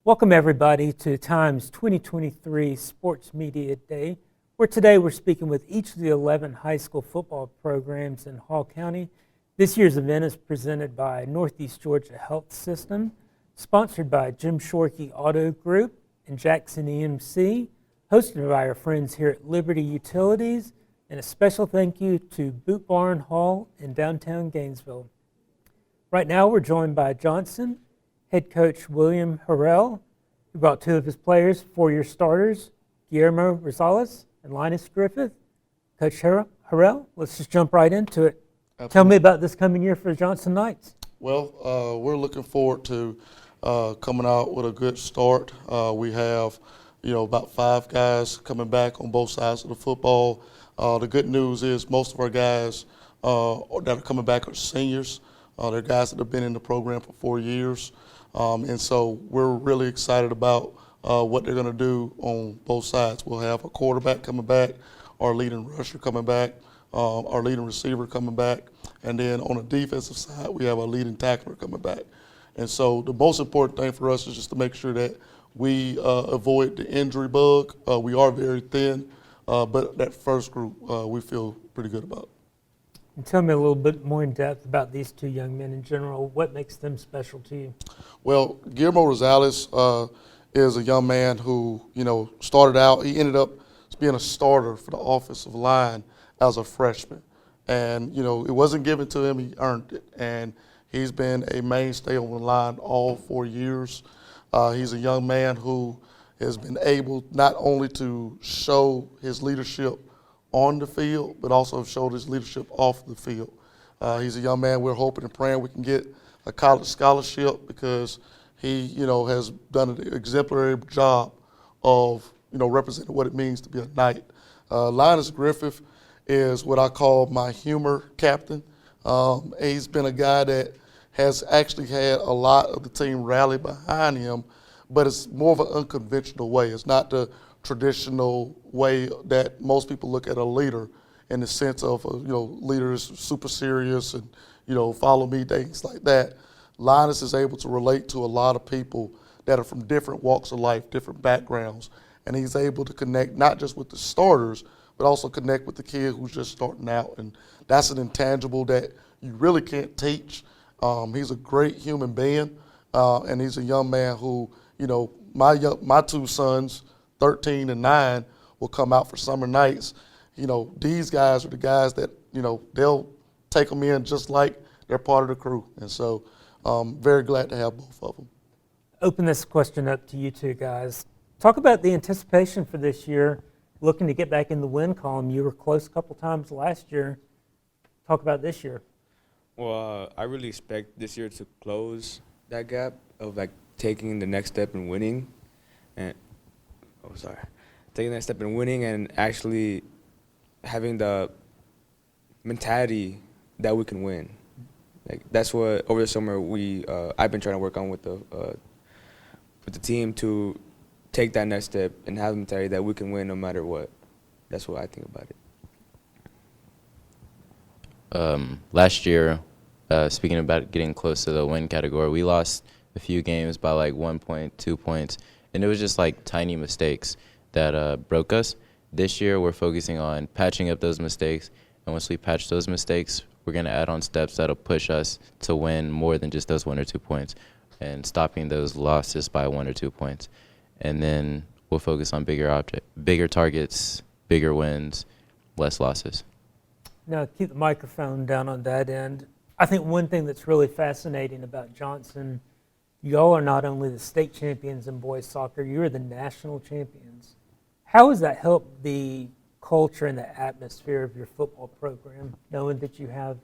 Welcome everybody to Times 2023 Sports Media Day, where today we're speaking with each of the 11 high school football programs in Hall County. This year's event is presented by Northeast Georgia Health System, sponsored by Jim Shorkey Auto Group and Jackson EMC, hosted by our friends here at Liberty Utilities, and a special thank you to Boot Barn Hall in downtown Gainesville. Right now we're joined by Johnson head coach William Harrell, who brought two of his players, four-year starters, Guillermo Rosales and Linus Griffith. Coach Harrell, let's just jump right into it. Absolutely. Tell me about this coming year for the Johnson Knights. Well, we're looking forward to coming out with a good start. We have, about 5 guys coming back on both sides of the football. The good news is most of our guys that are coming back are seniors. They're guys that have been in the program for 4 years. And so we're really excited about what they're going to do on both sides. We'll have a quarterback coming back, our leading rusher coming back, our leading receiver coming back, and then on the defensive side, we have our leading tackler coming back. And so the most important thing for us is just to make sure that we avoid the injury bug. We are very thin, but that first group we feel pretty good about. And tell me a little bit more in depth about these two young men in general. What makes them special to you? Well, Guillermo Rosales is a young man who, started out, he ended up being a starter for the offensive line as a freshman. And, it wasn't given to him, he earned it. And he's been a mainstay on the line all 4 years. He's a young man who has been able not only to show his leadership on the field, but also showed his leadership off the field. He's a young man we're hoping and praying we can get a college scholarship because he, has done an exemplary job of, representing what it means to be a Knight. Linus Griffith is what I call my humor captain. He's been a guy that has actually had a lot of the team rally behind him, but it's more of an unconventional way. It's not the traditional way that most people look at a leader in the sense of, leader is super serious and, follow me, things like that. Linus is able to relate to a lot of people that are from different walks of life, different backgrounds, and he's able to connect not just with the starters, but also connect with the kid who's just starting out. And that's an intangible that you really can't teach. He's a great human being, and he's a young man who, my two sons, 13 and 9, will come out for summer nights. These guys are the guys that, they'll take them in just like they're part of the crew. And so very glad to have both of them. Open this question up to you two guys. Talk about the anticipation for this year, looking to get back in the win column. You were close a couple times last year. Talk about this year. Well, I really expect this year to close that gap of taking the next step in winning. Taking that step in winning and actually having the mentality that we can win. That's what over the summer I've been trying to work on with the team to take that next step and have the mentality that we can win no matter what. That's what I think about it. Last year, speaking about getting close to the win category, we lost a few games by 1 point, 2 points, and it was just tiny mistakes that broke us. This year, we're focusing on patching up those mistakes, and once we patch those mistakes, we're going to add on steps that'll push us to win more than just those 1 or 2 points and stopping those losses by 1 or 2 points. And then we'll focus on bigger targets, bigger wins, less losses. Now, keep the microphone down on that end. I think one thing that's really fascinating about Johnson, y'all are not only the state champions in boys soccer, you're the national champions. How has that helped the culture and the atmosphere of your football program, knowing that you have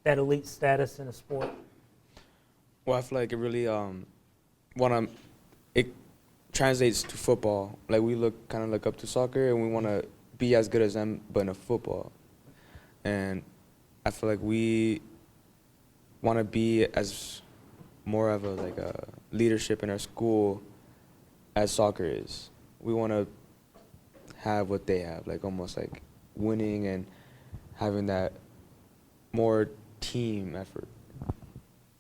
that elite status in a sport? Well, I feel like it really it translates to football. We look up to soccer, and we want to be as good as them, but in a football. And I feel like we want to be as more of a leadership in our school as soccer is. We want to have what they have, almost winning and having that more team effort.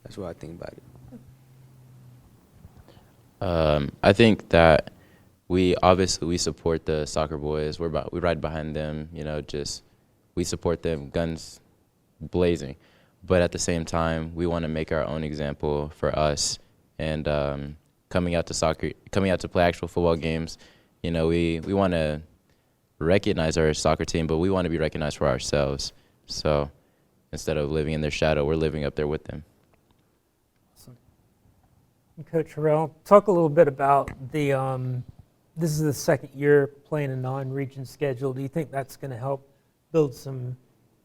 That's what I think about it. I think that we support the soccer boys. We ride behind them, just we support them, guns blazing. But at the same time, we want to make our own example for us. And coming out to play actual football games, we want to recognize our soccer team, but we want to be recognized for ourselves. So instead of living in their shadow, we're living up there with them. Awesome. And Coach Harrell, talk a little bit about this is the second year playing a non-region schedule. Do you think that's going to help build some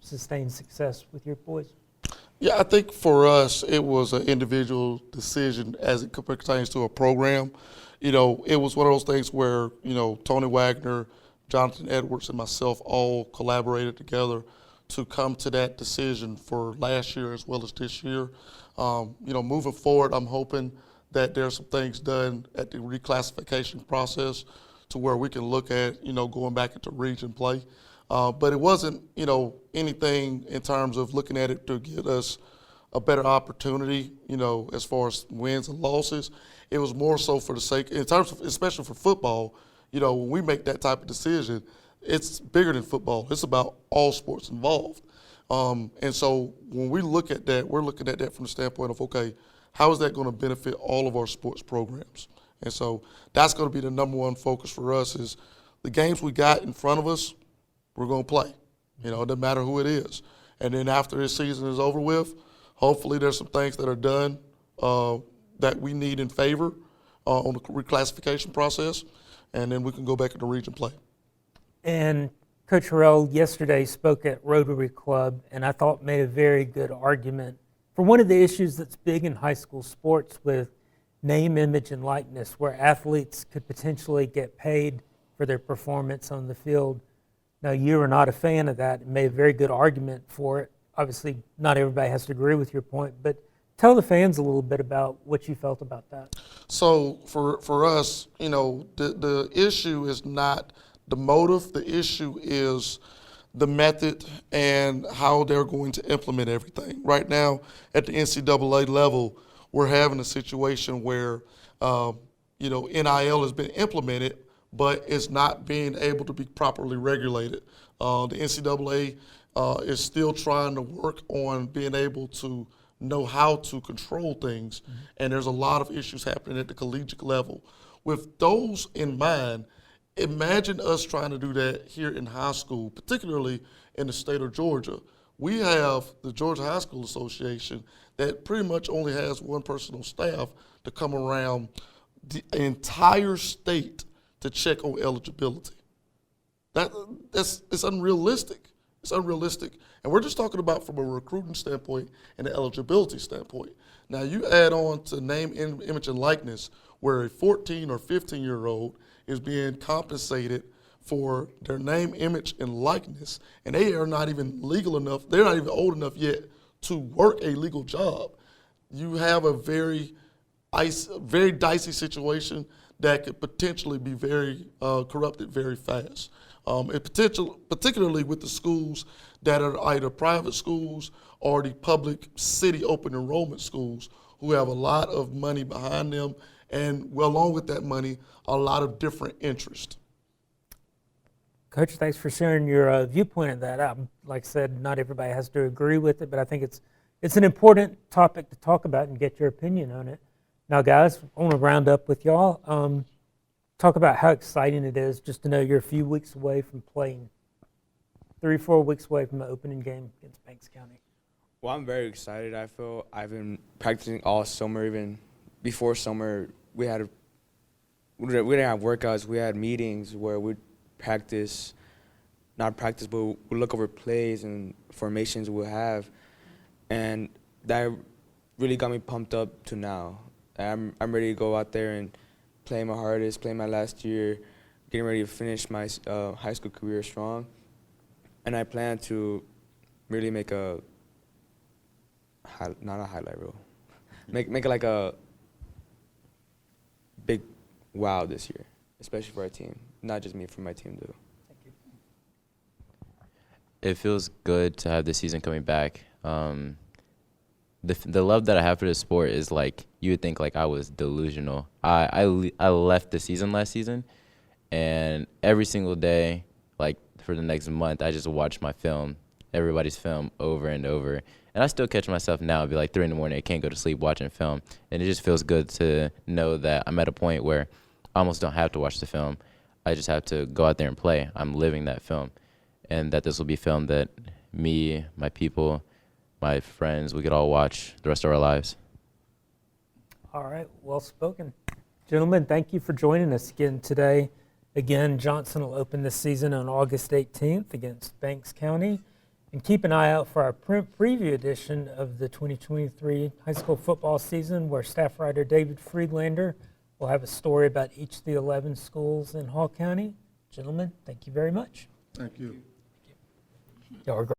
sustained success with your boys? Yeah, I think for us, it was an individual decision as it pertains to a program. It was one of those things where, Tony Wagner, Jonathan Edwards, and myself all collaborated together to come to that decision for last year as well as this year. Moving forward, I'm hoping that there's some things done at the reclassification process to where we can look at, going back into region play. But it wasn't, anything in terms of looking at it to get us a better opportunity, as far as wins and losses. It was more so for the sake, in terms of, especially for football, when we make that type of decision, it's bigger than football. It's about all sports involved. And so when we look at that, we're looking at that from the standpoint of, okay, how is that going to benefit all of our sports programs? And so that's going to be the number one focus for us is the games we got in front of us, we're going to play. It doesn't matter who it is. And then after this season is over with, hopefully there's some things that are done that we need in favor on the reclassification process, and then we can go back into region play. And Coach Harrell yesterday spoke at Rotary Club, and I thought made a very good argument for one of the issues that's big in high school sports with name, image, and likeness, where athletes could potentially get paid for their performance on the field. Now, you are not a fan of that and made a very good argument for it. Obviously, not everybody has to agree with your point, but tell the fans a little bit about what you felt about that. So for us, the issue is not the motive. The issue is the method and how they're going to implement everything. Right now, at the NCAA level, we're having a situation where, NIL has been implemented, but it's not being able to be properly regulated. The NCAA is still trying to work on being able to know how to control things, and there's a lot of issues happening at the collegiate level. With those in mind, imagine us trying to do that here in high school, particularly in the state of Georgia. We have the Georgia High School Association that pretty much only has one person on staff to come around the entire state to check on eligibility. It's unrealistic. It's unrealistic. And we're just talking about from a recruiting standpoint and an eligibility standpoint. Now you add on to name, image, and likeness, where a 14 or 15-year-old is being compensated for their name, image, and likeness, and they are not even legal enough, they're not even old enough yet to work a legal job. You have a very dicey situation that could potentially be very corrupted very fast. Particularly with the schools that are either private schools or the public city open enrollment schools who have a lot of money behind them, and along with that money, a lot of different interest. Coach, thanks for sharing your viewpoint on that. Like I said, not everybody has to agree with it, but I think it's an important topic to talk about and get your opinion on it. Now, guys, I want to round up with y'all. Talk about how exciting it is just to know you're a few weeks away from playing, 3-4 weeks away from the opening game against Banks County. Well, I'm very excited. I feel I've been practicing all summer. Even before summer, we didn't have workouts. We had meetings where we'd not practice, but we'd look over plays and formations we'll have. And that really got me pumped up to now. I'm ready to go out there and play my hardest, play my last year, getting ready to finish my high school career strong. And I plan to really make not a highlight reel, make it like a big wow this year, especially for our team. Not just me, for my team too. Thank you. It feels good to have this season coming back. the love that I have for this sport is like you would think like I was delusional. I left the season last season, and every single day, like for the next month, I just watch my film, everybody's film over and over. And I still catch myself now. It'd be like 3 in the morning. I can't go to sleep watching film. And it just feels good to know that I'm at a point where I almost don't have to watch the film. I just have to go out there and play. I'm living that film. And that this will be film that me, my people, my friends, we could all watch the rest of our lives. All right, well spoken. Gentlemen, thank you for joining us again today. Again, Johnson will open this season on August 18th against Banks County. And keep an eye out for our print preview edition of the 2023 high school football season, where staff writer David Friedlander will have a story about each of the 11 schools in Hall County. Gentlemen, thank you very much. Thank you. Y'all are great.